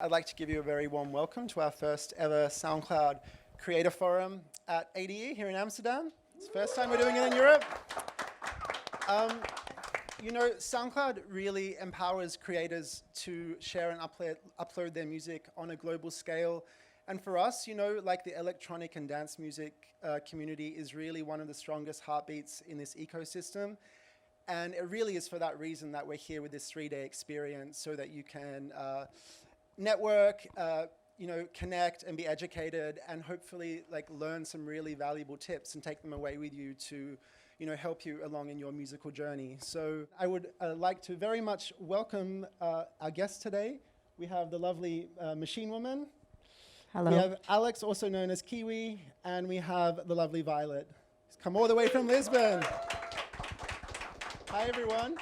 I'd like to give you a very warm welcome to our first ever SoundCloud Creator Forum at ADE here in Amsterdam. It's the first time we're doing it in Europe. SoundCloud really empowers creators to share and upload their music on a global scale. And for us, like the electronic and dance music community is really one of the strongest heartbeats in this ecosystem. And it really is for that reason that we're here with this 3-day experience so that you can network, connect and be educated and hopefully learn some really valuable tips and take them away with you to help you along in your musical journey. So I would like to very much welcome our guest today. We have the lovely Machine Woman. Hello. We have Alex, also known as Kiwi, and we have the lovely Violet. She's come all the way from Lisbon. Hi, everyone.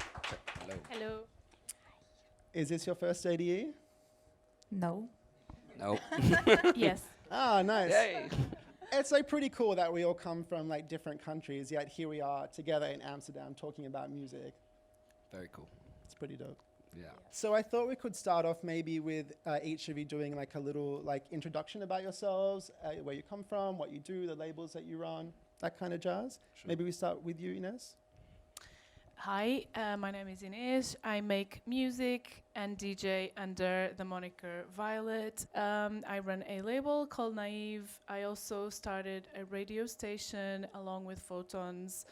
Hello. Hello. Is this your first ADE? No. No. Yes. Ah, nice. Yay. It's pretty cool that we all come from different countries, yet here we are together in Amsterdam talking about music. Very cool. It's pretty dope. Yeah. So I thought we could start off maybe with each of you doing a little introduction about yourselves, where you come from, what you do, the labels that you run, that kind of jazz. Sure. Maybe we start with you, Ines. Hi, my name is Ines. I make music and DJ under the moniker Violet. I run a label called Naive. I also started a radio station along with Photons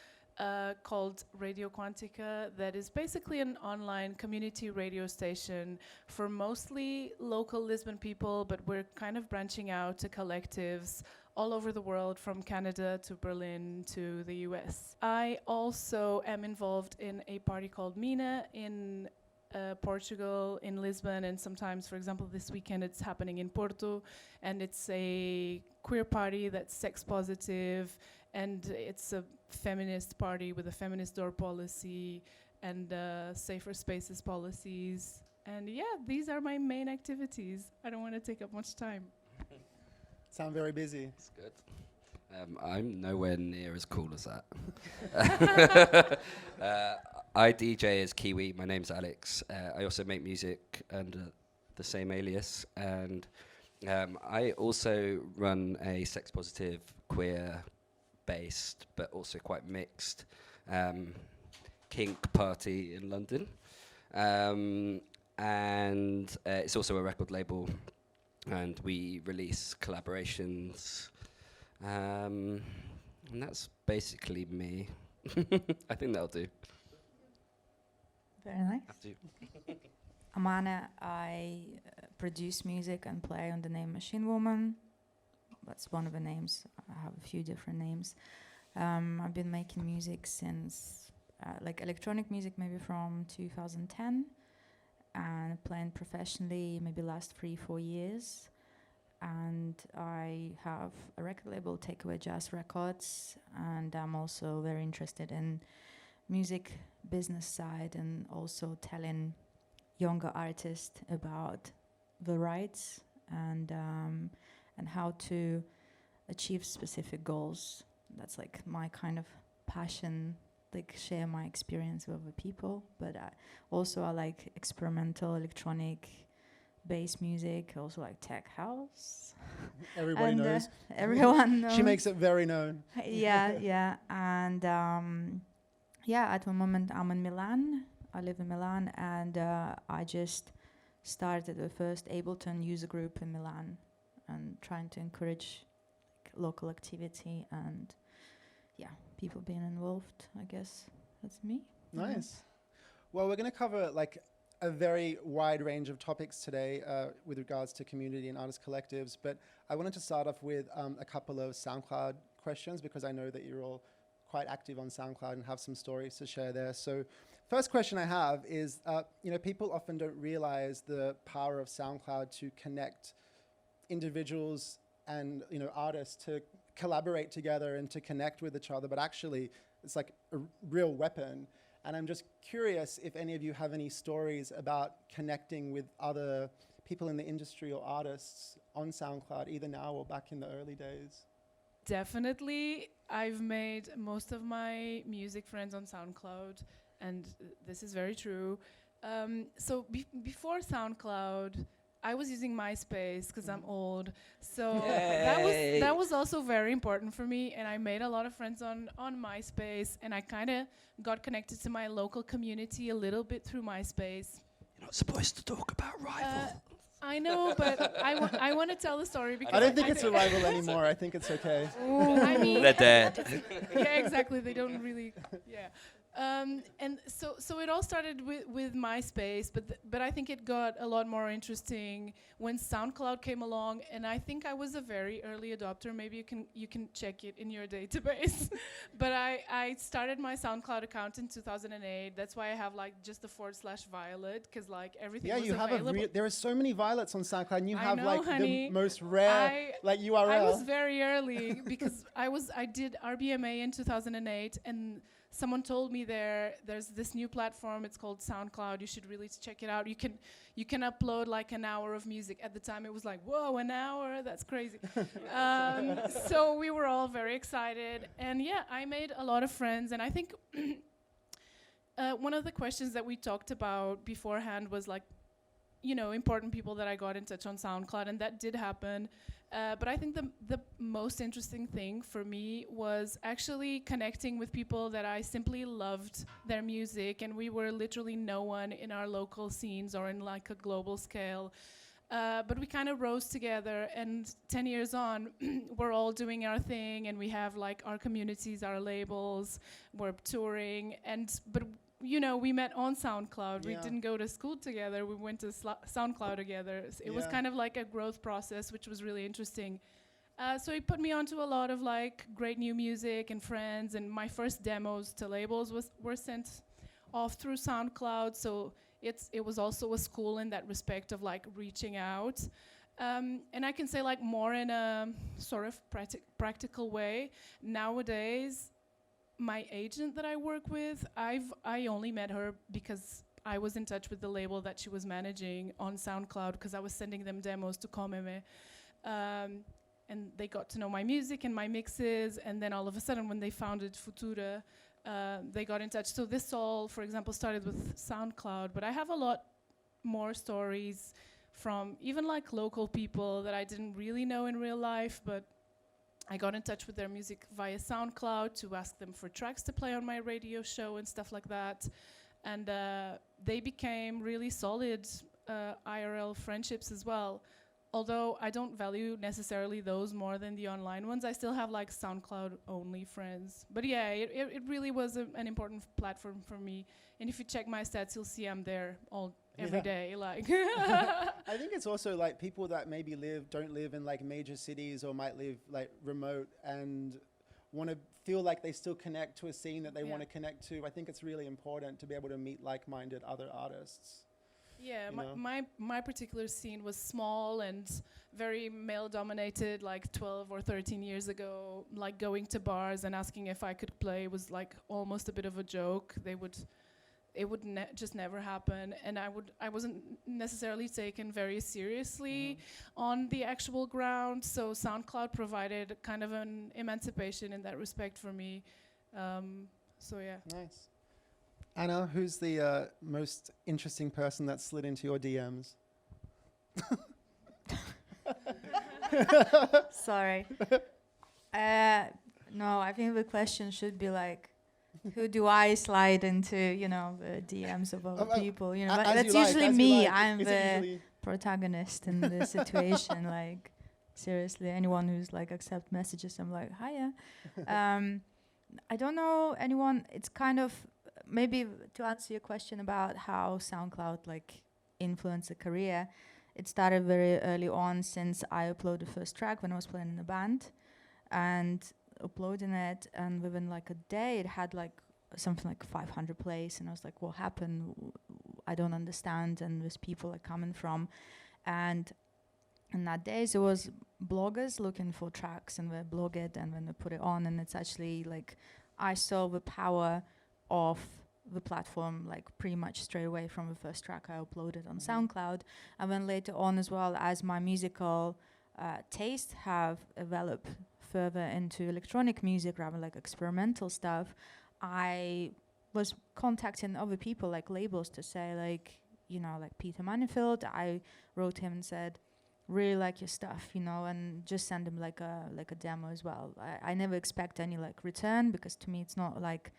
called Radio Quantica that is basically an online community radio station for mostly local Lisbon people, but we're kind of branching out to collectives all over the world, from Canada to Berlin to the US. I also am involved in a party called Mina in Portugal, in Lisbon, and sometimes, for example, this weekend it's happening in Porto, and it's a queer party that's sex positive, and it's a feminist party with a feminist door policy and safer spaces policies. And yeah, these are my main activities. I don't want to take up much time. Sound very busy. That's good. I'm nowhere near as cool as that. I DJ as Kiwi. My name's Alex. I also make music under the same alias. And I also run a sex-positive, queer-based, but also quite mixed kink party in London. And it's also a record label. And we release collaborations. And that's basically me. I think that'll do. Very nice. Have to. I'm Anna. I produce music and play on the name Machine Woman. That's one of the names. I have a few different names. I've been making music since, electronic music maybe from 2010. And playing professionally maybe last 3-4 years. And I have a record label, Takeaway Jazz Records, and I'm also very interested in music business side and also telling younger artists about the rights and how to achieve specific goals. That's my kind of passion. Share my experience with other people, but I like experimental electronic bass music, also like tech house. Everybody knows. Everyone knows. She makes it very known. Yeah, and at the moment I'm in Milan. I live in Milan, and I just started the first Ableton user group in Milan, and trying to encourage local activity and people being involved. I guess that's me. Nice. Well, we're going to cover a very wide range of topics today with regards to community and artist collectives, but I wanted to start off with a couple of SoundCloud questions because I know that you're all quite active on SoundCloud and have some stories to share there. So first question I have is, people often don't realize the power of SoundCloud to connect individuals and artists to collaborate together and to connect with each other, but actually it's like a real weapon. And I'm just curious if any of you have any stories about connecting with other people in the industry or artists on SoundCloud, either now or back in the early days. Definitely. I've made most of my music friends on SoundCloud, and this is very true. So before SoundCloud, I was using MySpace because I'm old. So Yay. that was also very important for me, and I made a lot of friends on MySpace, and I kind of got connected to my local community a little bit through MySpace. You're not supposed to talk about rival. I know, but I want to tell the story because I don't think it's a rival anymore. I think it's okay. I mean, They're dead. yeah, exactly. They don't really, yeah. And so it all started with MySpace, but I think it got a lot more interesting when SoundCloud came along, and I think I was a very early adopter. Maybe you can check it in your database. But I started my SoundCloud account in 2008. That's why I have like just the /Violet, because like everything Yeah, was you have available. there are so many violets on SoundCloud, and you I have know, like honey. the most rare like URL. I was very early because I did RBMA in 2008, and someone told me there's this new platform. It's called SoundCloud. You should really check it out. You can upload like an hour of music. At the time, it was like, whoa, an hour? That's crazy. So we were all very excited, and yeah, I made a lot of friends. And I think one of the questions that we talked about beforehand was like, you know, important people that I got in touch on SoundCloud, and that did happen. But I think the most interesting thing for me was actually connecting with people that I simply loved their music, and we were literally no one in our local scenes or in like a global scale. But we kind of rose together, and 10 years on, we're all doing our thing, and we have like our communities, our labels, we're touring, but you know, we met on SoundCloud. We didn't go to school together. We went to SoundCloud together. It was kind of like a growth process, which was really interesting. So it put me onto a lot of like great new music and friends. And my first demos to labels were sent off through SoundCloud. So it was also a school in that respect of like reaching out. And I can say like more in a sort of practical way. Nowadays, my agent that I work with, I only met her because I was in touch with the label that she was managing on SoundCloud, because I was sending them demos to Komeme. And they got to know my music and my mixes, and then all of a sudden when they founded Futura, they got in touch. So this all, for example, started with SoundCloud, but I have a lot more stories from even like local people that I didn't really know in real life, but I got in touch with their music via SoundCloud to ask them for tracks to play on my radio show and stuff like that. And they became really solid IRL friendships as well. Although I don't value necessarily those more than the online ones, I still have like SoundCloud only friends. But yeah, it really was an important platform for me. And if you check my stats, you'll see I'm there every day. Like, I think it's also like people that maybe don't live in like major cities or might live like remote and want to feel like they still connect to a scene that they want to connect to. I think it's really important to be able to meet like-minded other artists. Yeah, my particular scene was small and very male-dominated, like 12 or 13 years ago. Like going to bars and asking if I could play was like almost a bit of a joke. It would just never happen, and I wasn't necessarily taken very seriously on the actual ground. So SoundCloud provided kind of an emancipation in that respect for me. So yeah. Nice. Anna, who's the most interesting person that slid into your DMs? Sorry. No, I think the question should be like, who do I slide into, you know, the DMs of other people? You know, but that's usually me. I'm the protagonist in the situation. Like, seriously, anyone who's like accept messages, I'm like, hiya. I don't know anyone. It's kind of maybe to answer your question about how SoundCloud like influenced a career. It started very early on, since I uploaded the first track when I was playing in a band, and uploading it, and within like a day it had like something like 500 plays, and I was like, what happened? I don't understand. And there's people like coming from, and in that days it was bloggers looking for tracks, and they blog it and then they put it on, and it's actually like I saw the power of the platform like pretty much straight away from the first track I uploaded on SoundCloud. And then later on, as well as my musical taste have developed further into electronic music, rather like experimental stuff, I was contacting other people like labels to say like, like Peter Manifield. I wrote him and said, really like your stuff, and just send him like a demo as well. I never expect any like return, because to me it's not like,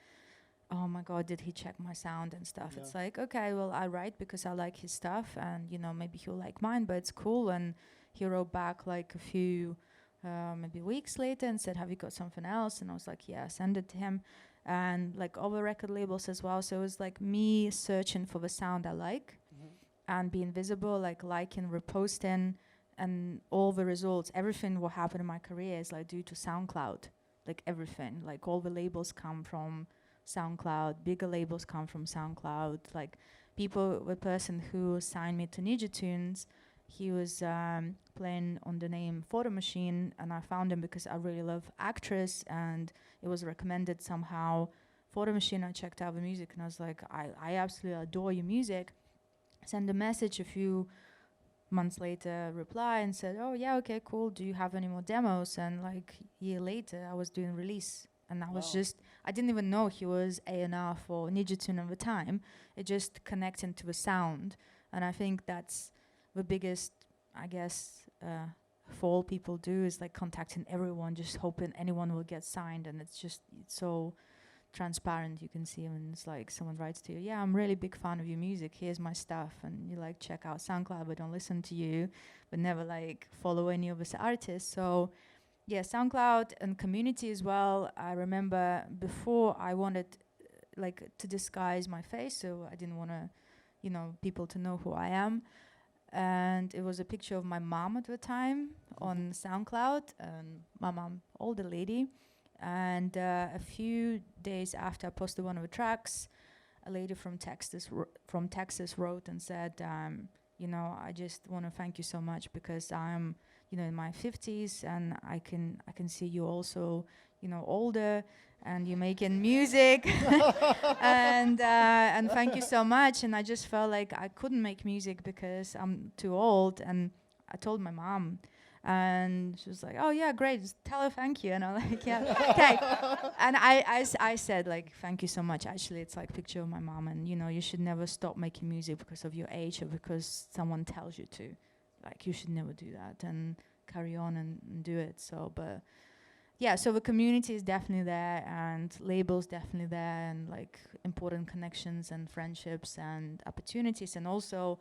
oh my god, did he check my sound and stuff. Yeah. It's like, okay, well, I write because I like his stuff, and maybe he'll like mine, but it's cool. And he wrote back like a few maybe weeks later and said, have you got something else? And I was like, yeah, send it to him. And like other record labels as well. So it was like me searching for the sound I like, and being visible, like liking, reposting, and all the results, everything what happened in my career is like due to SoundCloud. Like everything, like all the labels come from SoundCloud, bigger labels come from SoundCloud. Like the person who signed me to Ninja Tunes, he was playing on the name Photo Machine, and I found him because I really love Actress, and it was recommended somehow. Photo Machine, I checked out the music, and I was like, I absolutely adore your music. Send a message a few months later, reply and said, oh yeah, okay, cool, do you have any more demos? And like a year later, I was doing release, and I was just, I didn't even know he was A&R for Ninja Tune at the time. It just connecting to the sound, and I think that's the biggest, I guess, fall people do, is like contacting everyone, just hoping anyone will get signed. And it's so transparent. You can see when it's like someone writes to you, yeah, I'm really big fan of your music, here's my stuff, and you like check out SoundCloud but don't listen to you, but never like follow any of this artists. So yeah, SoundCloud and community as well. I remember before I wanted like to disguise my face, so I didn't want to people to know who I am, and it was a picture of my mom at the time on SoundCloud, and my mom, older lady. And a few days after I posted one of the tracks, a lady from Texas wrote and said, I just want to thank you so much, because I'm, in my 50s, and I can see you also, older, and you're making music, and thank you so much. And I just felt like I couldn't make music because I'm too old, and I told my mom. And she was like, oh yeah, great, just tell her thank you. And I'm like, yeah, okay. And I said like, thank you so much. Actually, it's like picture of my mom, and you should never stop making music because of your age or because someone tells you to. Like, you should never do that, and carry on and do it. So, but yeah, so the community is definitely there, and labels definitely there, and like important connections and friendships and opportunities. And also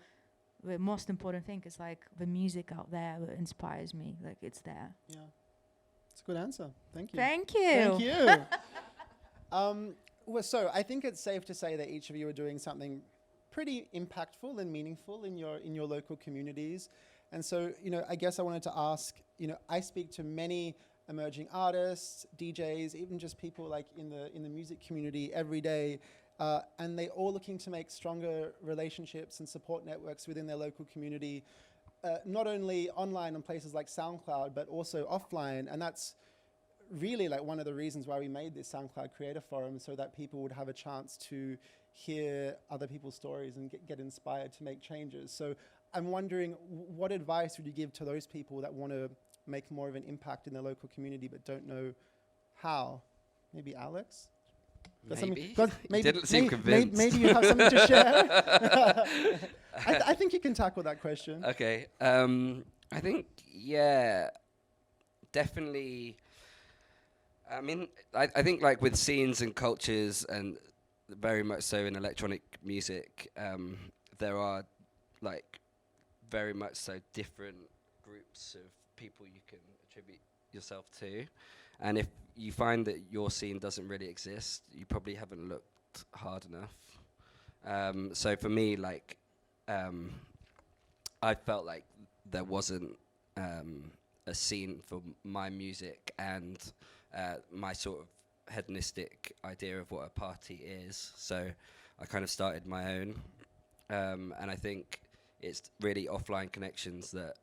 the most important thing is like the music out there that inspires me. Like, it's there. Yeah, it's a good answer. Thank you. Thank you. Thank you. Well, so I think it's safe to say that each of you are doing something pretty impactful and meaningful in your local communities. And so, I guess I wanted to ask, I speak to many emerging artists, DJs, even just people like in the music community every day. And they're all looking to make stronger relationships and support networks within their local community, not only online on places like SoundCloud, but also offline. And that's really like one of the reasons why we made this SoundCloud Creator Forum, so that people would have a chance to hear other people's stories and get inspired to make changes. So I'm wondering, what advice would you give to those people that want to make more of an impact in their local community but don't know how? Maybe Alex? Maybe. Didn't seem convinced. Maybe you have something to share. I think you can tackle that question. Okay. I think, yeah, definitely. I mean, I think like with scenes and cultures, and very much so in electronic music, there are like very much so different groups of people you can attribute yourself to. And if you find that your scene doesn't really exist, you probably haven't looked hard enough. So for me, like, I felt like there wasn't a scene for my music and my sort of hedonistic idea of what a party is. So I kind of started my own. And I think it's really offline connections that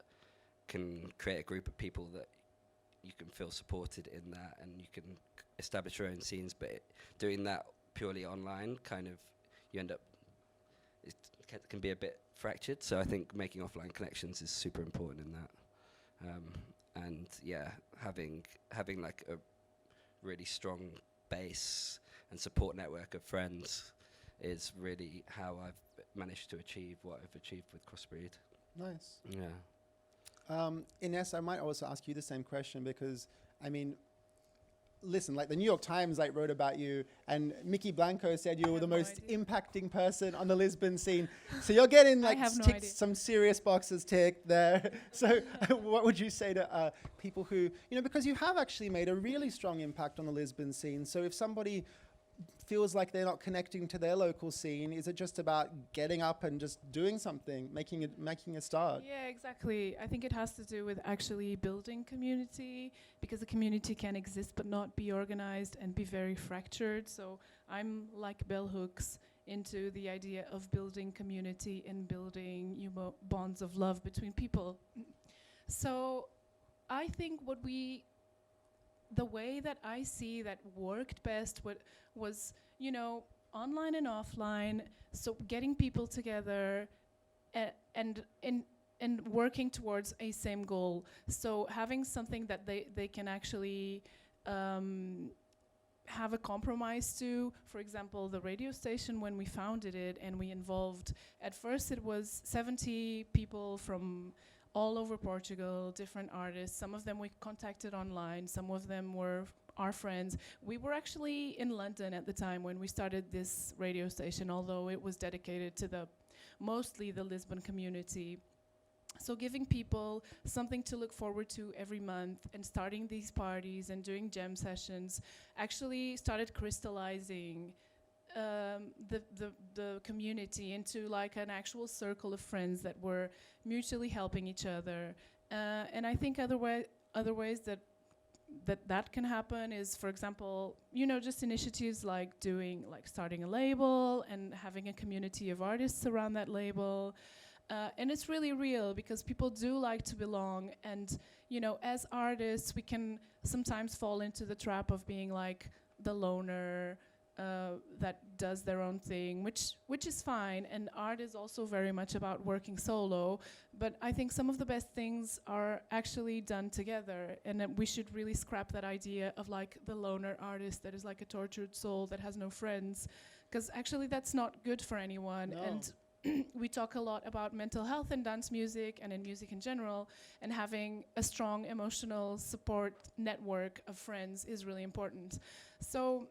can create a group of people that you can feel supported in that, and you can establish your own scenes. But doing that purely online, kind of, you end up, it can be a bit fractured. So I think making offline connections is super important in that. And yeah, having like a really strong base and support network of friends is really how I've managed to achieve what I've achieved with Crossbreed. Nice. Yeah. Ines, I might also ask you the same question because, I mean, listen, like the New York Times like wrote about you, and Mickey Blanco said you were the most impacting person on the Lisbon scene. So you're getting like some serious boxes ticked there. So what would you say to people who, because you have actually made a really strong impact on the Lisbon scene. So if somebody feels like they're not connecting to their local scene, is it just about getting up and just doing something, making a start? Yeah, exactly. I think it has to do with actually building community, because a community can exist but not be organized and be very fractured. So I'm like bell hooks into the idea of building community and building bonds of love between people. So I think the way that I see that worked best was, online and offline. So getting people together and working towards a same goal. So having something that they can actually have a compromise to. For example, the radio station, when we founded it and we involved, at first it was 70 people from all over Portugal, different artists. Some of them we contacted online, some of them were our friends. We were actually in London at the time when we started this radio station, although it was dedicated to mostly the Lisbon community. So giving people something to look forward to every month and starting these parties and doing jam sessions actually started crystallizing the community into like an actual circle of friends that were mutually helping each other. And I think other ways that can happen is, for example, just initiatives like starting a label and having a community of artists around that label. And it's really real because people do like to belong. And, as artists, we can sometimes fall into the trap of being like the loner that does their own thing, which is fine. And art is also very much about working solo. But I think some of the best things are actually done together. And we should really scrap that idea of like the loner artist that is like a tortured soul that has no friends. Because actually that's not good for anyone. No. And we talk a lot about mental health in dance music and in music in general, and having a strong emotional support network of friends is really important. So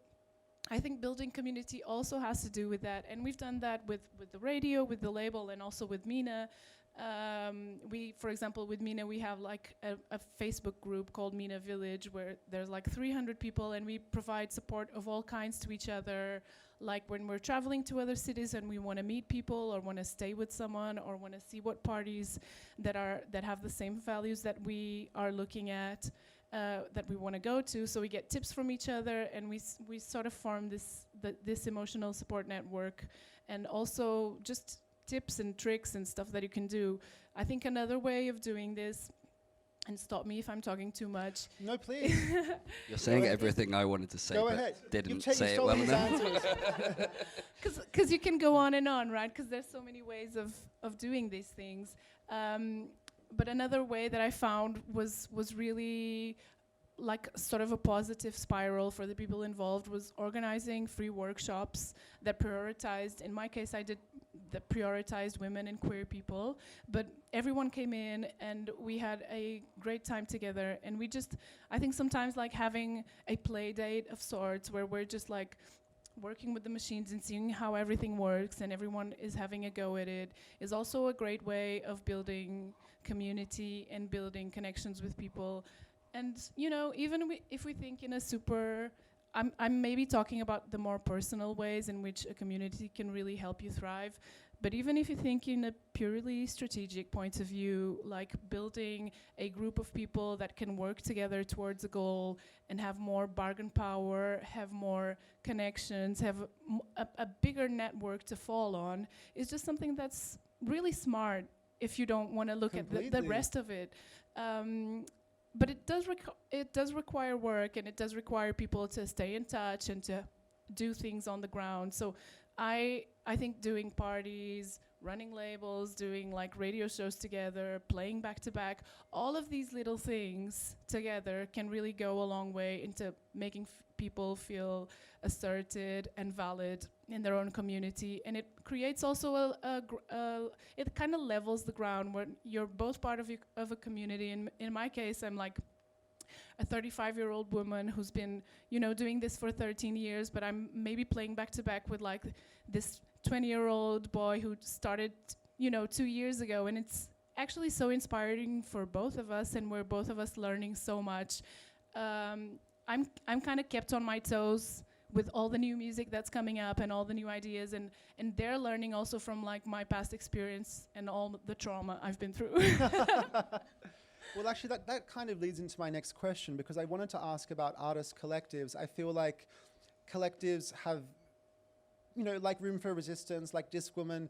I think building community also has to do with that, and we've done that with the radio, with the label, and also with Mina. For example, with Mina, we have like a Facebook group called Mina Village, where there's like 300 people, and we provide support of all kinds to each other. Like when we're traveling to other cities and we want to meet people or want to stay with someone or want to see what parties that have the same values that we are looking at, that we want to go to. So we get tips from each other, and we sort of form this emotional support network, and also just tips and tricks and stuff that you can do. I think another way of doing this, and stop me if I'm talking too much. No, please. You're saying everything I wanted to say, Go but ahead. didn't say it well enough. Because you can go on and on, right? Because there's so many ways of doing these things. But another way that I found was really like sort of a positive spiral for the people involved was organizing free workshops that prioritized, in my case I did, that prioritized women and queer people, but everyone came in and we had a great time together. And I think sometimes like having a play date of sorts where we're just like working with the machines and seeing how everything works and everyone is having a go at it is also a great way of building community and building connections with people. And even if we think in a super, I'm maybe talking about the more personal ways in which a community can really help you thrive. But even if you think in a purely strategic point of view, like building a group of people that can work together towards a goal and have more bargain power, have more connections, have a bigger network to fall on, is just something that's really smart if you don't want to look at the rest of it. But it does require work, and it does require people to stay in touch and to do things on the ground. So I think doing parties, running labels, doing like radio shows together, playing back to back. All of these little things together can really go a long way into making people feel asserted and valid in their own community. And it creates also it kind of levels the ground where you're both part of a community. And in my case, I'm like a 35-year-old woman who's been, doing this for 13 years, but I'm maybe playing back to back with like this 20-year-old boy who started, 2 years ago. And it's actually so inspiring for both of us, and we're both of us learning so much. I'm kind of kept on my toes with all the new music that's coming up and all the new ideas, and they're learning also from like my past experience and all the trauma I've been through. Well, actually, that kind of leads into my next question, because I wanted to ask about artist collectives. I feel like collectives have, like Room for Resistance, like Discwoman,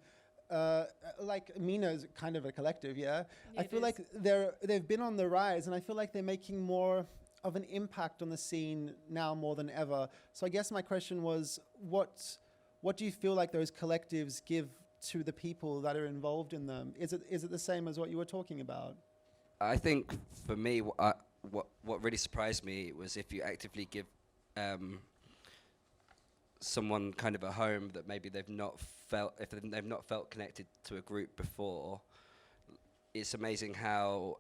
like Mina's kind of a collective, yeah? I feel like they've been on the rise, and I feel like they're making more of an impact on the scene now more than ever. So I guess my question was, what do you feel like those collectives give to the people that are involved in them? Is it the same as what you were talking about? I think for me, what really surprised me was if you actively give someone kind of a home that maybe they've not felt connected to a group before. It's amazing how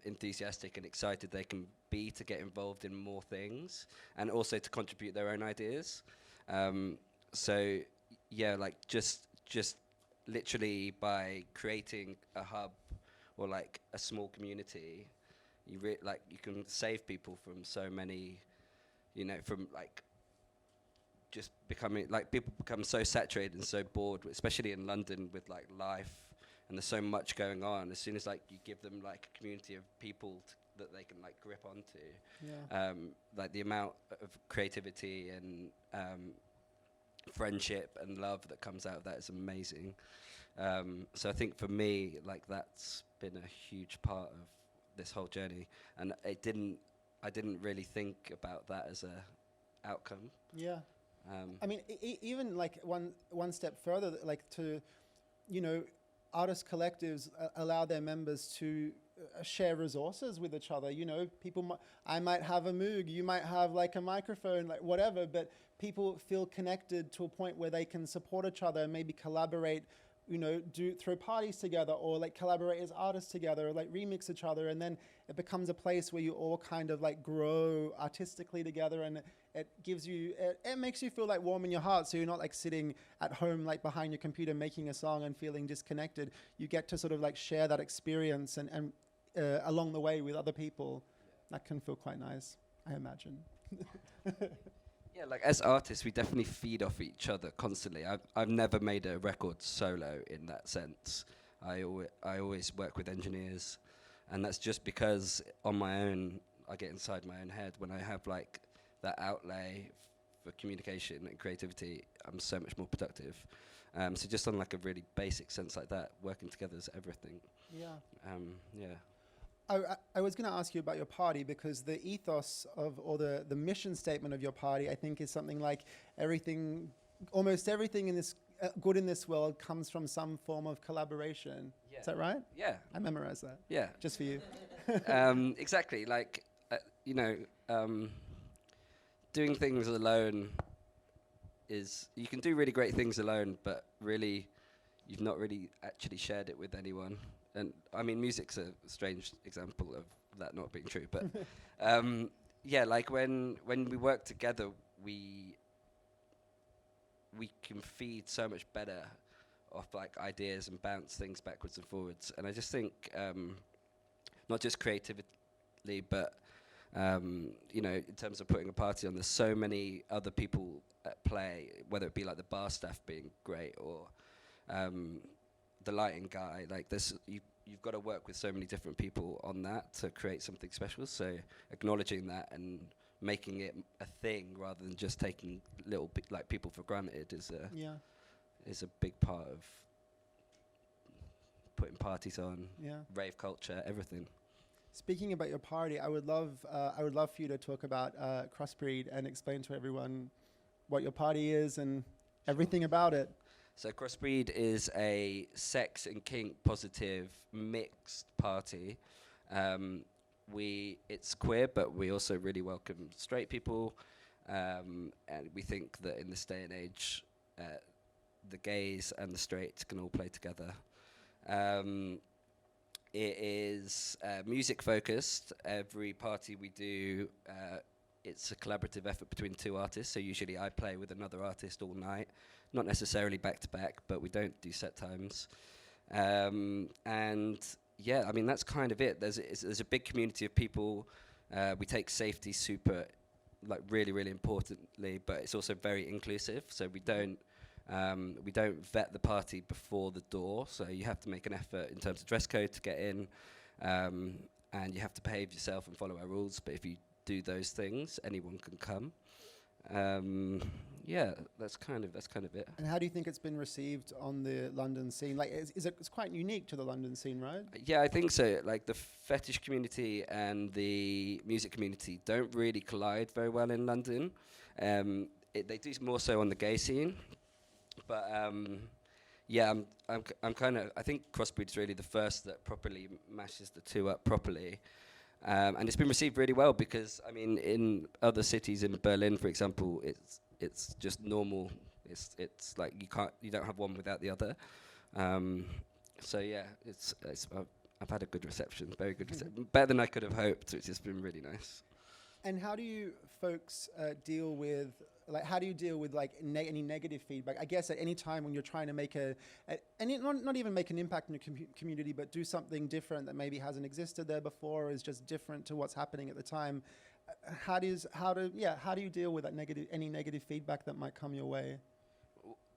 enthusiastic and excited they can be to get involved in more things and also to contribute their own ideas. So yeah, like just literally by creating a hub or like a small community, you can save people from so many, from like just becoming like, people become so saturated and so bored, especially in London with like life. And there's so much going on. As soon as like you give them like a community of people that they can like grip onto, like the amount of creativity and friendship and love that comes out of that is amazing. So I think for me, like that's been a huge part of this whole journey, and I didn't really think about that as a outcome. Yeah. I mean, even like one step further, like to, artist collectives allow their members to share resources with each other. I might have a Moog, you might have like a microphone, like whatever, but people feel connected to a point where they can support each other and maybe collaborate, throw parties together, or like collaborate as artists together, or like remix each other, and then it becomes a place where you all kind of like grow artistically together, and it gives you, it makes you feel like warm in your heart, so you're not like sitting at home like behind your computer making a song and feeling disconnected. You get to sort of like share that experience and along the way with other people. That can feel quite nice, I imagine. Yeah, like as artists, we definitely feed off each other constantly. I've never made a record solo in that sense. I always work with engineers, and that's just because on my own, I get inside my own head. When I have like that outlay for communication and creativity, I'm so much more productive. So just on like a really basic sense like that, working together is everything. Yeah. Yeah. I was going to ask you about your party, because the ethos of, or the mission statement of your party, I think is something like almost everything in this good in this world comes from some form of collaboration. Yeah. Is that right? Yeah. I memorized that. Yeah. Just for you. Exactly. Like, doing things alone you can do really great things alone, but really you've not really actually shared it with anyone. And I mean, music's a strange example of that not being true, but yeah, like when we work together, we can feed so much better off like ideas and bounce things backwards and forwards. And I just think not just creatively, but in terms of putting a party on, there's so many other people at play, whether it be like the bar staff being great or the lighting guy. Like you've got to work with so many different people on that to create something special. So acknowledging that and making it a thing rather than just taking little like people for granted is a big part of putting parties on. Yeah. Rave culture, everything. Speaking about your party, I would love for you to talk about Crossbreed and explain to everyone what your party is and everything about it. So Crossbreed is a sex and kink positive mixed party. It's queer, but we also really welcome straight people, and we think that in this day and age, the gays and the straights can all play together. It is music focused. Every party we do, it's a collaborative effort between two artists. So usually I play with another artist all night, not necessarily back to back, but we don't do set times. And yeah, I mean that's kind of it. There's a big community of people. We take safety super, like really importantly, but it's also very inclusive. So we don't vet the party before the door, so you have to make an effort in terms of dress code to get in, and you have to behave yourself and follow our rules. But if you do those things, anyone can come. Yeah, that's kind of it. And how do you think it's been received on the London scene? Like, it's quite unique to the London scene, right? Yeah, I think so. Like the fetish community and the music community don't really collide very well in London. They do more so on the gay scene. But yeah, I'm kind of. I think Crossbreed's really the first that properly mashes the two up properly, and it's been received really well because I mean, in other cities, in Berlin, for example, it's just normal. It's like you don't have one without the other. So yeah, I've had a good reception, very good reception, better than I could have hoped, which has been really nice. And how do you folks deal with, like, how do you deal with like any negative feedback? I guess at any time when you're trying to make not even make an impact in your community, but do something different that maybe hasn't existed there before, or is just different to what's happening at the time. How do you deal with that any negative feedback that might come your way?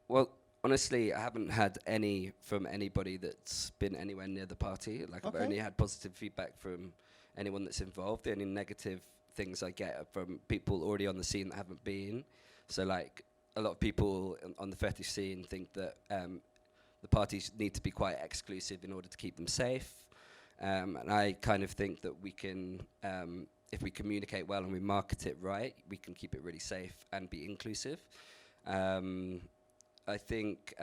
Well, honestly, I haven't had any from anybody that's been anywhere near the party. Like I've only had positive feedback from anyone that's involved. The only negative things I get are from people already on the scene that haven't been. So like a lot of people on the fetish scene think that the parties need to be quite exclusive in order to keep them safe. And I kind of think that we can, if we communicate well and we market it right, we can keep it really safe and be inclusive. I think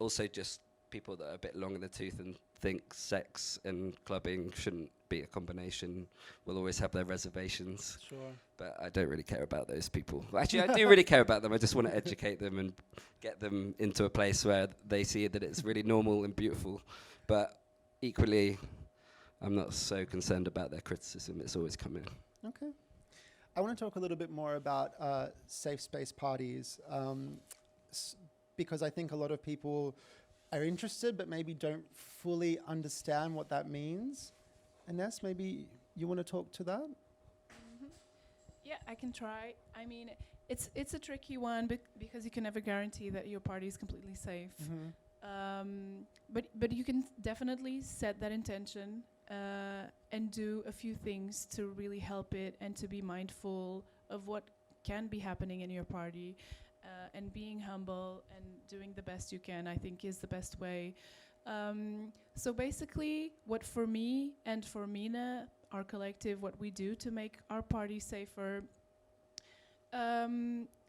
also just people that are a bit long in the tooth and think sex and clubbing shouldn't be a combination will always have their reservations. Sure. But I don't really care about those people. Well, actually, I do really care about them. I just want to educate them and get them into a place where they see that it's really normal and beautiful. But equally, I'm not so concerned about their criticism. It's always coming. Okay. I want to talk a little bit more about safe space parties, because I think a lot of people are interested but maybe don't fully understand what that means. Ines, maybe you want to talk to that? Yeah, I can try. I mean, it's a tricky one because you can never guarantee that your party is completely safe. But you can definitely set that intention and do a few things to really help it and to be mindful of what can be happening in your party. And being humble and doing the best you can, I think, is the best way. So basically, what for me and for Mina, our collective, what we do to make our party safer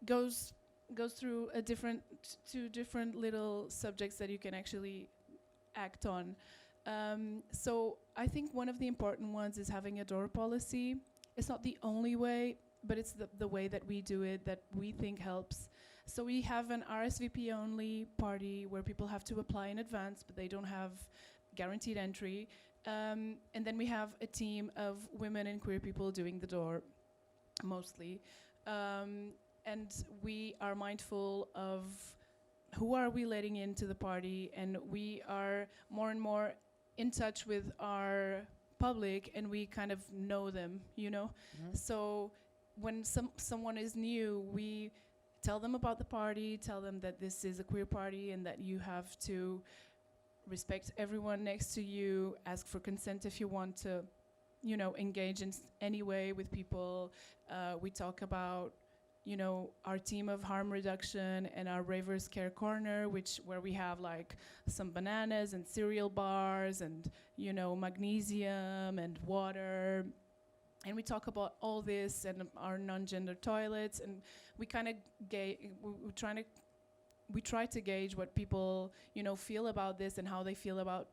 goes through two different little subjects that you can actually act on. So I think one of the important ones is having a door policy. It's not the only way, but it's the way that we do it that we think helps. So we have an RSVP only party where people have to apply in advance, but they don't have guaranteed entry. And then we have a team of women and queer people doing the door, mostly. And we are mindful of who are we letting into the party, and we are more and more in touch with our public, and we kind of know them, you know? Mm-hmm. So when someone is new, we tell them about the party, tell them that this is a queer party and that you have to respect everyone next to you, ask for consent if you want to, you know, engage in any way with people. We talk about, you know, our team of harm reduction and our Ravers Care Corner, where we have like some bananas and cereal bars and, you know, magnesium and water. And we talk about all this and our non-gender toilets, and we kind of we're trying to we try to gauge what people, feel about this and how they feel about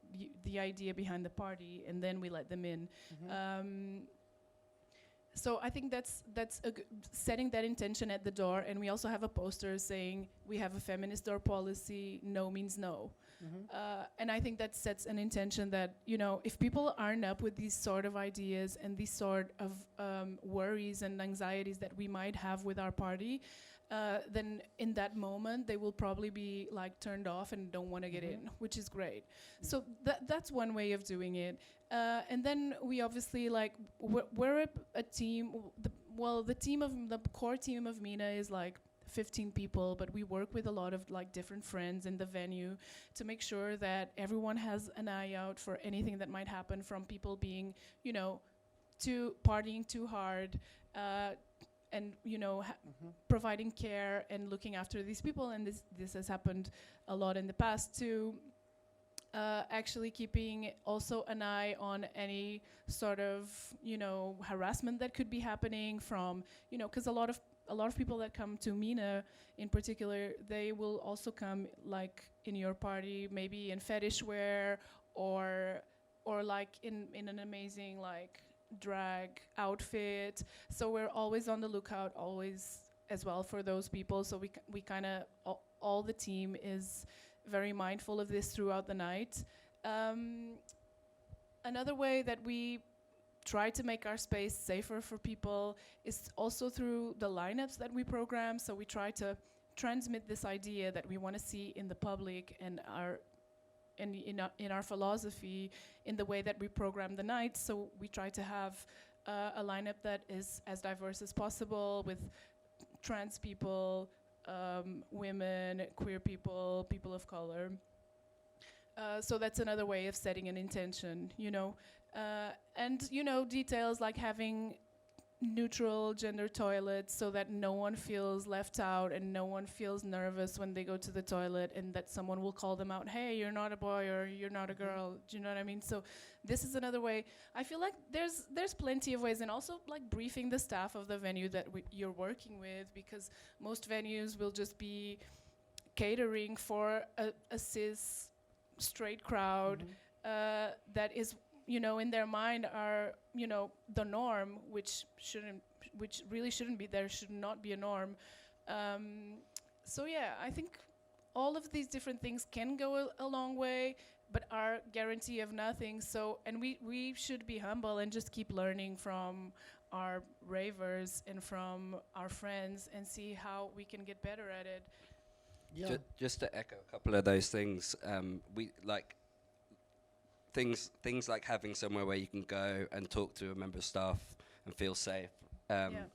the idea behind the party, and then we let them in. So I think that's setting that intention at the door, and we also have a poster saying we have a feminist door policy. No means no. And I think that sets an intention that, if people aren't up with these sort of ideas and these sort of worries and anxieties that we might have with our party, then in that moment they will probably be like turned off and don't want to get in, which is great. So that's one way of doing it. And then we obviously we're a team. The core team of Mina is like 15 people, but we work with a lot of like different friends in the venue to make sure that everyone has an eye out for anything that might happen, from people being, partying too hard, and providing care and looking after these people. And this has happened a lot in the past too. Actually keeping also an eye on any sort of harassment that could be happening from, because a lot of people that come to Mina in particular, they will also come like in your party, maybe in fetish wear or like in an amazing like drag outfit. So we're always on the lookout, always as well, for those people. So we kind of all the team is very mindful of this throughout the night. Another way that we try to make our space safer for people is also through the lineups that we program. So we try to transmit this idea that we want to see in the public and in our philosophy in the way that we program the night. So we try to have a lineup that is as diverse as possible, with trans people, women, queer people, people of color. So that's another way of setting an intention, and details like having neutral gender toilets so that no one feels left out and no one feels nervous when they go to the toilet, and that someone will call them out, hey, you're not a boy or you're not a girl. Do you know what I mean? So this is another way. I feel like there's plenty of ways, and also like briefing the staff of the venue that you're working with, because most venues will just be catering for a cis straight crowd that is, in their mind are, the norm, which really shouldn't be there, should not be a norm. So yeah, I think all of these different things can go a long way, but are guarantee of nothing. So, and we should be humble and just keep learning from our ravers and from our friends and see how we can get better at it. Yeah. Just to echo a couple of those things, we like things like having somewhere where you can go and talk to a member of staff and feel safe.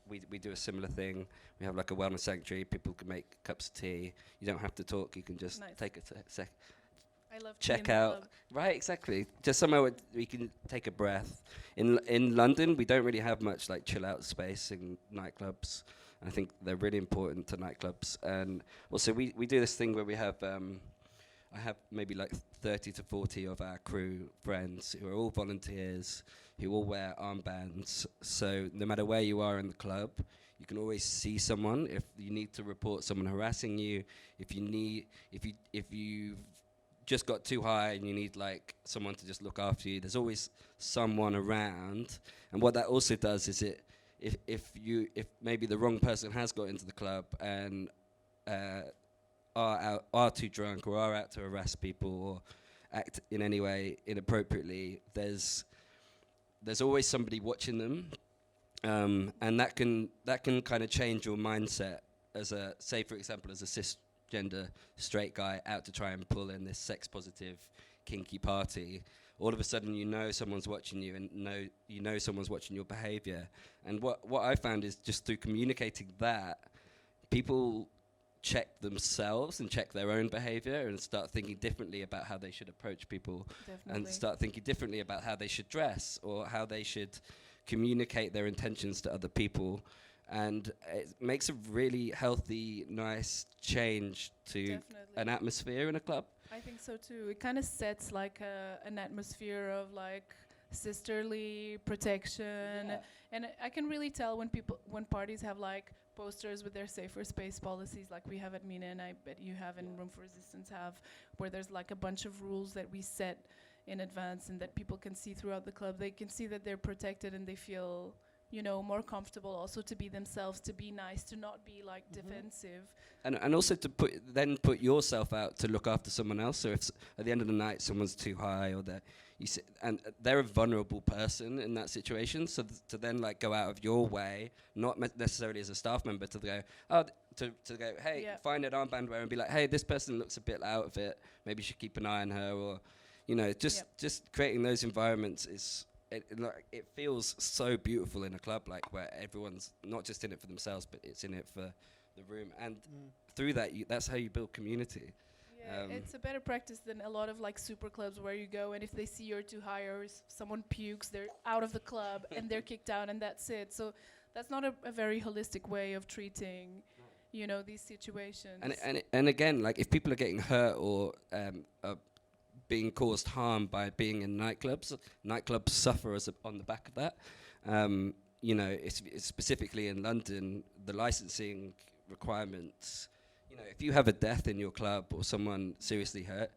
We do a similar thing. We have like a wellness sanctuary. People can make cups of tea. You don't have to talk. You can just take a sec. I love check out. Right, exactly. Just somewhere where we can take a breath. In London, we don't really have much like chill out space in nightclubs. I think they're really important to nightclubs. And also we do this thing where we have, I have maybe like 30 to 40 of our crew friends who are all volunteers, who all wear armbands. So no matter where you are in the club, you can always see someone. If you need to report someone harassing you, if you've just got too high and you need like someone to just look after you, there's always someone around. And what that also does is if maybe the wrong person has got into the club and are too drunk or are out to harass people or act in any way inappropriately, there's always somebody watching them, and that can kind of change your mindset as a, say for example, as a cisgender straight guy out to try and pull in this sex positive kinky party. All of a sudden someone's watching you, and someone's watching your behavior. And what I found is just through communicating that, people check themselves and check their own behavior and start thinking differently about how they should approach people. Definitely. And start thinking differently about how they should dress or how they should communicate their intentions to other people. And it makes a really healthy, nice change to an atmosphere in a club. I think so too. It kind of sets like an atmosphere of like sisterly protection. And I can really tell when parties have like posters with their safer space policies, like we have at Mina, and I bet you have in Room for Resistance have, where there's like a bunch of rules that we set in advance and that people can see throughout the club. They can see that they're protected and they feel, you know, more comfortable also to be themselves, to be nice, to not be like defensive. And also to put yourself out to look after someone else. So if at the end of the night someone's too high or they're a vulnerable person in that situation, so to then like go out of your way, not necessarily as a staff member, to go to go, hey, find an armband wearer and be like, hey, this person looks a bit out of it. Maybe you should keep an eye on her, or you know, just creating those environments is. It feels so beautiful in a club, like where everyone's not just in it for themselves, but it's in it for the room, and through that, that's how you build community. Yeah, it's a better practice than a lot of like super clubs where you go and if they see you're too high or someone pukes, they're out of the club and they're kicked out and that's it. So that's not a very holistic way of treating, you know, these situations. And again, like if people are getting hurt or being caused harm by being in nightclubs suffer on the back of that. You know, it's specifically in London, the licensing requirements. You know, if you have a death in your club or someone seriously hurt,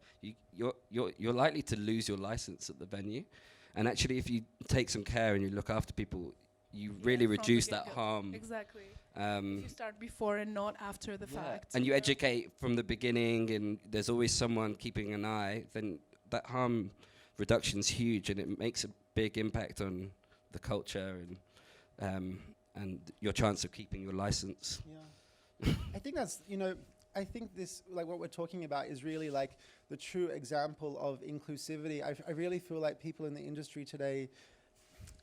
you're likely to lose your license at the venue. And actually, if you take some care and you look after people, you really reduce that harm. Exactly. If you start before and not after the fact. And you educate from the beginning, and there's always someone keeping an eye, then that harm reduction's huge, and it makes a big impact on the culture and your chance of keeping your license. Yeah. I think that's, you know, I think this, like what we're talking about is really like the true example of inclusivity. I really feel like people in the industry today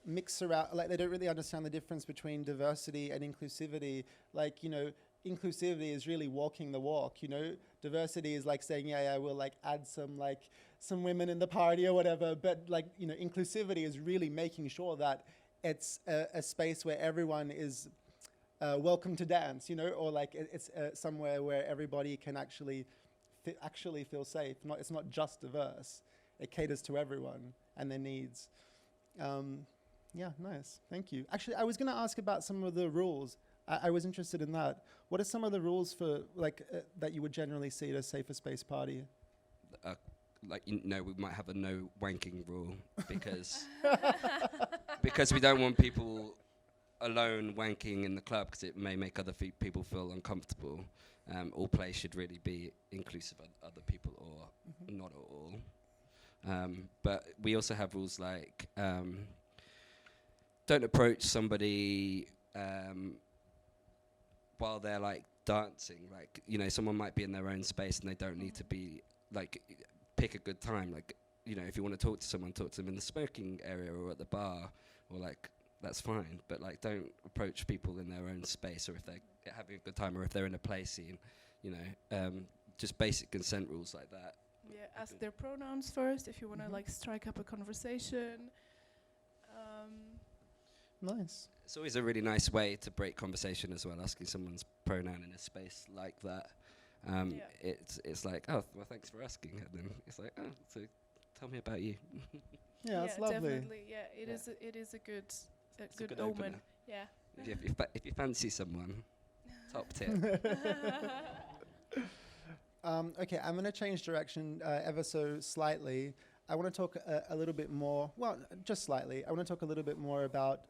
mix around, like they don't really understand the difference between diversity and inclusivity. Like, you know, inclusivity is really walking the walk, you know. Diversity is like saying, yeah, we'll like add some women in the party or whatever. But like, you know, inclusivity is really making sure that it's a space where everyone is welcome to dance, you know, or like it's somewhere where everybody can actually feel safe. It's not just diverse. It caters to everyone and their needs. Yeah, nice. Thank you. Actually, I was going to ask about some of the rules. I was interested in that. What are some of the rules for like that you would generally see at a safer space party? Like, you know, we might have a no wanking rule because because we don't want people alone wanking in the club because it may make other people feel uncomfortable. All play should really be inclusive of other people or not at all. But we also have rules like don't approach somebody while they're like dancing. Like, you know, someone might be in their own space and they don't need to be like, pick a good time. Like, you know, if you want to talk to someone, talk to them in the smoking area or at the bar, or like, that's fine. But like, don't approach people in their own space, or if they're having a good time, or if they're in a play scene, you know, just basic consent rules like that. Yeah, ask their pronouns first if you want to like strike up a conversation. Nice. It's always a really nice way to break conversation as well, asking someone's pronoun in a space like that. It's like, oh, well, thanks for asking. And then it's like, oh, so tell me about you. Yeah, that's lovely. Definitely. Yeah, it is a good omen. Opener. Yeah. If you fancy someone, top tip. Okay, I'm going to change direction ever so slightly. I want to talk a little bit more, well, just slightly. I want to talk a little bit more about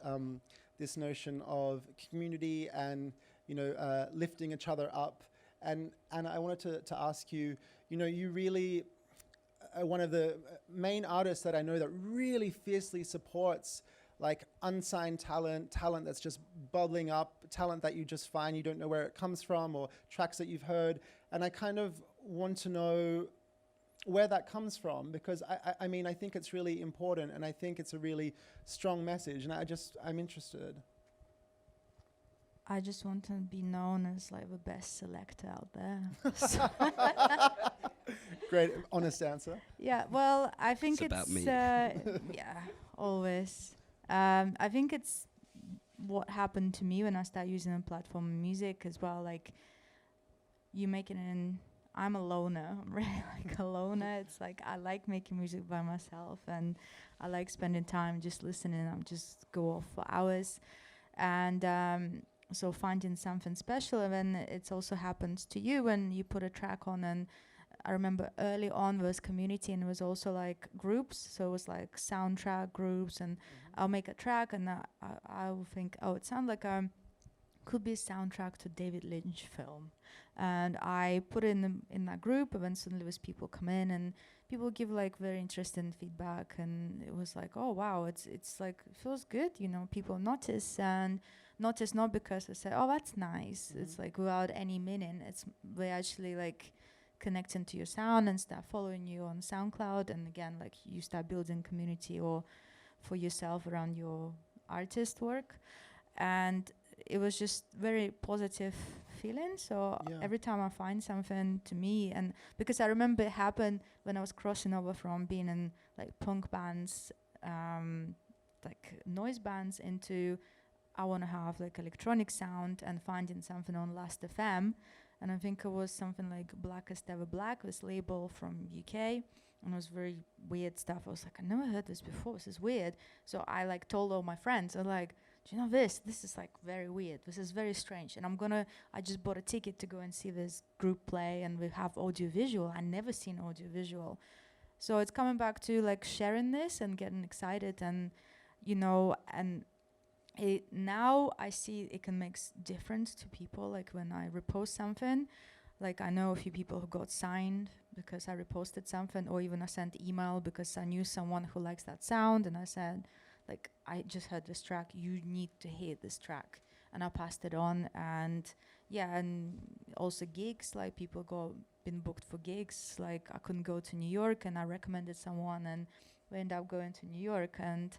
this notion of community and, you know, lifting each other up. And I wanted to ask you, you know, you really, one of the main artists that I know that really fiercely supports like unsigned talent that's just bubbling up, talent that you just find, you don't know where it comes from, or tracks that you've heard. And I kind of want to know where that comes from, because I mean, I think it's really important, and I think it's a really strong message, and I'm interested. I just want to be known as like the best selector out there. Great, honest answer. Yeah, well, I think It's about me. yeah, always. I think it's what happened to me when I started using the platform in music as well. Like, you make it in I'm a loner. I'm really like a loner. It's like I like making music by myself, and I like spending time just listening. I'm just go off for hours, and so finding something special. And then it's also happens to you when you put a track on. And I remember early on there was community, and it was also like groups. So it was like soundtrack groups, and I'll make a track, and I will think, oh, it sounds like could be a soundtrack to David Lynch film, and I put it in that group. And then suddenly was people come in, and people give like very interesting feedback, and it was like, oh wow, it's like it feels good, you know, people notice, and notice not because they say, oh, that's nice, it's like without any meaning, it's they actually like connecting to your sound and start following you on SoundCloud, and again like you start building community or for yourself around your artist work. And it was just very positive feeling. So every time I find something to me, and because I remember it happened when I was crossing over from being in like punk bands, like noise bands, into I want to have like electronic sound, and finding something on Last FM. And I think it was something like Blackest Ever Black, this label from UK, and it was very weird stuff. I was like, I never heard this before, this is weird. So I like told all my friends, I'm like, do you know this is like very weird, this is very strange, and I just bought a ticket to go and see this group play, and we have audio visual. I never seen audio visual. So it's coming back to like sharing this and getting excited, and you know, and now I see it can make difference to people. Like when I repost something, like I know a few people who got signed because I reposted something, or even I sent email because I knew someone who likes that sound, and I said, like, I just heard this track, you need to hear this track, and I passed it on. And yeah, and also gigs, like people been booked for gigs, like I couldn't go to New York, and I recommended someone, and we ended up going to New York. And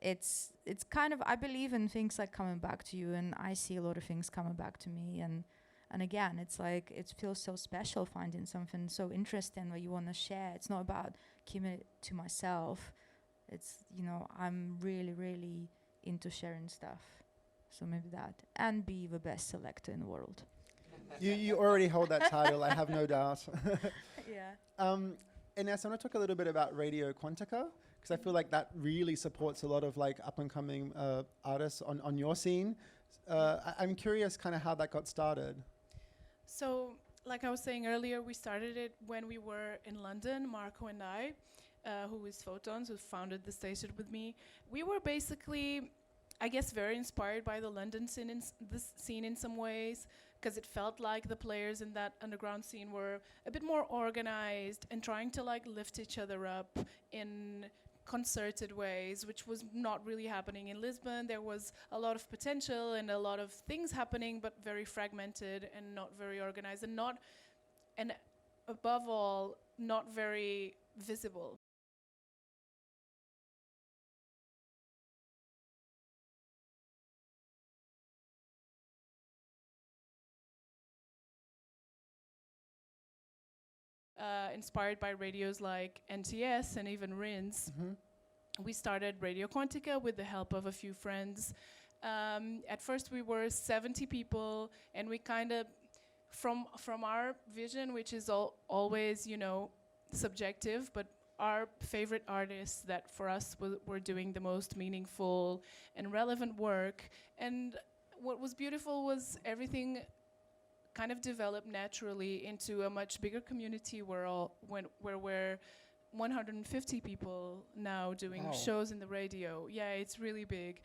it's kind of, I believe in things like coming back to you, and I see a lot of things coming back to me, and again, it's like it feels so special finding something so interesting where you want to share. It's not about keeping it to myself. It's, you know, I'm really, really into sharing stuff. So maybe that. And be the best selector in the world. You already hold that title, I have no doubt. Yeah. Ines, I want to talk a little bit about Radio Quantico, because I feel like that really supports a lot of like up-and-coming artists on your scene. I'm curious kind of how that got started. So, like I was saying earlier, we started it when we were in London, Marco and I, who is Photons, who founded the station with me. We were basically, I guess, very inspired by the London scene in some ways, because it felt like the players in that underground scene were a bit more organized and trying to like lift each other up in concerted ways, which was not really happening in Lisbon. There was a lot of potential and a lot of things happening, but very fragmented and not very organized, and above all, not very visible. Inspired by radios like NTS and even RINS. We started Radio Quantica with the help of a few friends. At first we were 70 people, and we kind of, from our vision, which is always, you know, subjective, but our favorite artists that for us were doing the most meaningful and relevant work. And what was beautiful was everything kind of developed naturally into a much bigger community where we're 150 people now doing shows in the radio. Yeah, it's really big.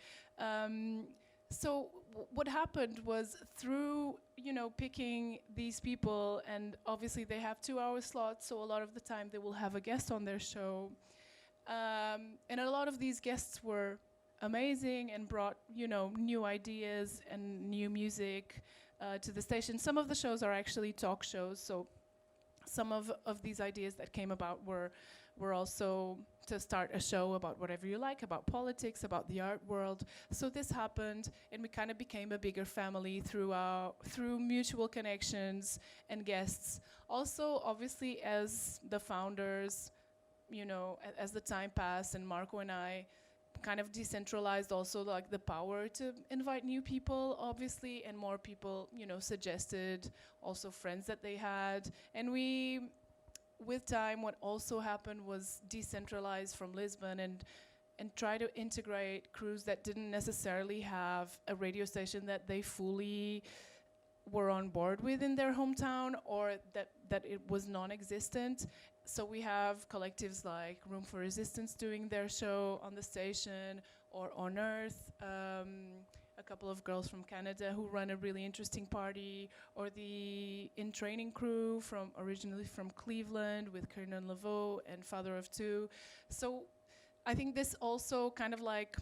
So what happened was, through, you know, picking these people, and obviously they have 2-hour slots, so a lot of the time they will have a guest on their show. And a lot of these guests were amazing and brought, you know, new ideas and new music to the station. Some of the shows are actually talk shows, so some of these ideas that came about were also to start a show about whatever you like, about politics, about the art world. So this happened, and we kind of became a bigger family through mutual connections and guests. Also, obviously, as the founders, you know, as the time passed and Marco and I kind of decentralized also like the power to invite new people, obviously, and more people, you know, suggested also friends that they had. And we, with time, what also happened was decentralize from Lisbon and try to integrate crews that didn't necessarily have a radio station that they fully were on board with in their hometown, or that it was non-existent. So we have collectives like Room for Resistance doing their show on the station, or On Earth, a couple of girls from Canada who run a really interesting party, or the In Training crew originally from Cleveland with Kiernan Laveau and Father of Two. So I think this also kind of like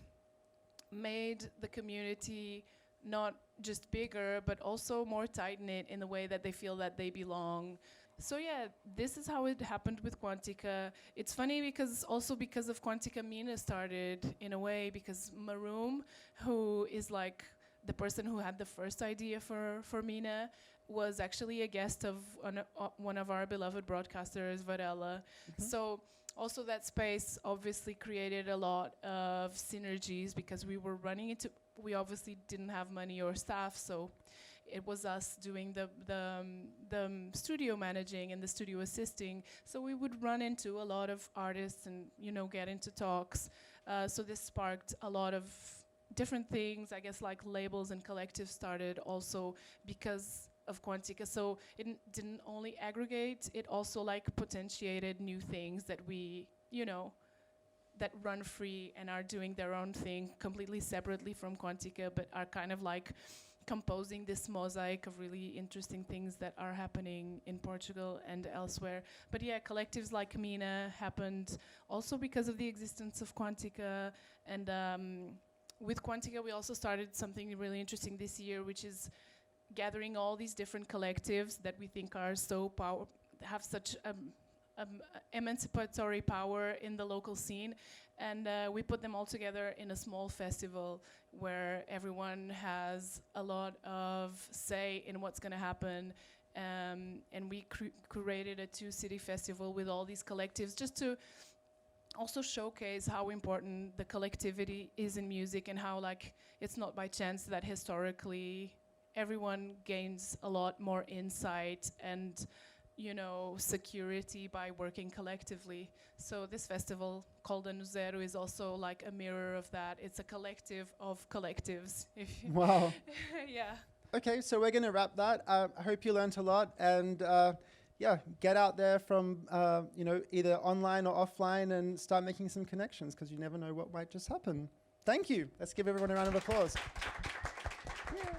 made the community not just bigger, but also more tight-knit in the way that they feel that they belong. So yeah, this is how it happened with Quantica. It's funny because of Quantica, Mina started in a way, because Maroom, who is like the person who had the first idea for Mina, was actually a guest of one of our beloved broadcasters, Varela. So also that space obviously created a lot of synergies, because we obviously didn't have money or staff, so it was us doing the studio managing and the studio assisting. So we would run into a lot of artists and, you know, get into talks. So this sparked a lot of different things. I guess like labels and collectives started also because of Quantica. So it didn't only aggregate, it also like potentiated new things that we, you know, that run free and are doing their own thing completely separately from Quantica, but are kind of like composing this mosaic of really interesting things that are happening in Portugal and elsewhere. But yeah, collectives like Mina happened also because of the existence of Quantica. And with Quantica, we also started something really interesting this year, which is gathering all these different collectives that we think are so have such emancipatory power in the local scene, and we put them all together in a small festival where everyone has a lot of say in what's going to happen, and we curated a 2-city festival with all these collectives, just to also showcase how important the collectivity is in music, and how like it's not by chance that historically everyone gains a lot more insight and, you know, security by working collectively. So this festival called Ano Zero is also like a mirror of that. It's a collective of collectives. Wow. Yeah. Okay, so we're going to wrap that. I hope you learned a lot, and yeah, get out there from you know, either online or offline, and start making some connections, because you never know what might just happen. Thank you. Let's give everyone a round of applause. Yeah.